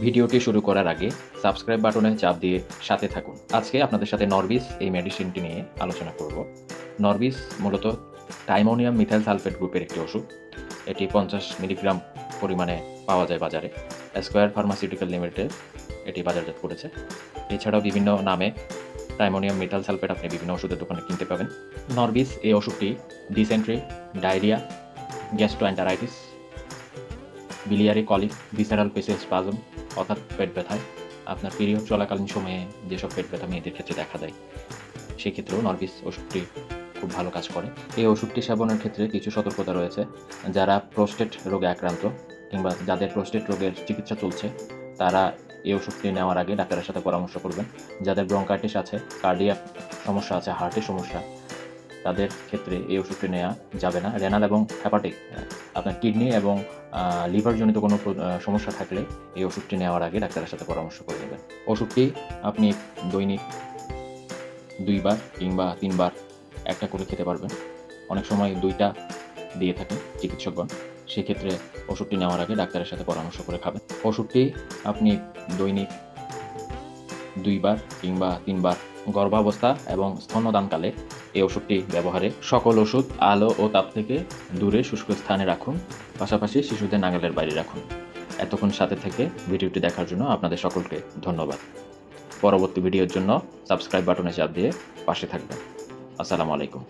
ভিডিওটি শুরু করার আগে সাবস্ক্রাইব বাটনে চাপ দিয়ে সাথে থাকুন। আজকে আপনাদের সাথে নরবিস এই মেডিসিনটি নিয়ে আলোচনা করব। নরবিস মূলত টাইমোনিয়াম মিথাইল সালফেট গ্রুপের একটি ওষুধ। এটি 50 মিলিগ্রাম পরিমাণে পাওয়া যায় বাজারে। স্কয়ার ফার্মাসিউটিক্যাল লিমিটেড এটি বাজারজাত করেছে। এছাড়াও বিভিন্ন নামে টাইমোনিয়াম মিথাইল সালফেট আপনি বিভিন্ন ওষুধের দোকানে কিনতে পাবেন। নরবিস এই ওষুধটি dysentery, diarrhoea, gastroenteritis, biliary colic, visceral পেসেল স্পাজম অর্থাৎ পেট ব্যথায়, আপনার পিরিয়ড চলাকালীন সময়ে যেসব পেট ব্যথা মেয়েদের ক্ষেত্রে দেখা দেয় সেক্ষেত্রেও নরবিস ওষুধটি খুব ভালো কাজ করে। এই ওষুধটি সেবনের ক্ষেত্রে কিছু সতর্কতা রয়েছে। যারা প্রোস্টেট রোগে আক্রান্ত কিংবা যাদের প্রোস্টেট রোগের চিকিৎসা চলছে তারা এই ওষুধটি নেওয়ার আগে ডাক্তারের সাথে পরামর্শ করবেন। যাদের ব্রঙ্কাইটিস আছে, কার্ডিয়াক সমস্যা আছে, হার্টের সমস্যা, তাদের ক্ষেত্রে এই ওষুধটি নেওয়া যাবে না। রেনাল এবং হেপাটিক আপনার কিডনি এবং লিভারজনিত কোনো সমস্যা থাকলে এই ওষুধটি নেওয়ার আগে ডাক্তারের সাথে পরামর্শ করে নেবেন। ওষুধটি আপনি দৈনিক 2 বার কিংবা 3 বার একটা করে খেতে পারবেন। অনেক সময় 2টা দিয়ে থাকেন চিকিৎসকগণ। সেক্ষেত্রে ওষুধটি নেওয়ার আগে ডাক্তারের সাথে পরামর্শ করে খাবেন। ওষুধটি আপনি দৈনিক 2 বার কিংবা 3 বার গর্ভাবস্থা এবং স্তন্যদানকালে এই ওষুধটি ব্যবহারে সকল ওষুধ আলো ও তাপ থেকে দূরে শুষ্ক স্থানে রাখুন, পাশাপাশি শিশুদের নাগালের বাইরে রাখুন। এতক্ষণ সাথে থেকে ভিডিওটি দেখার জন্য আপনাদের সকলকে ধন্যবাদ। পরবর্তী ভিডিওর জন্য সাবস্ক্রাইব বাটনে চাপ দিয়ে পাশে থাকবেন। আসসালামু আলাইকুম।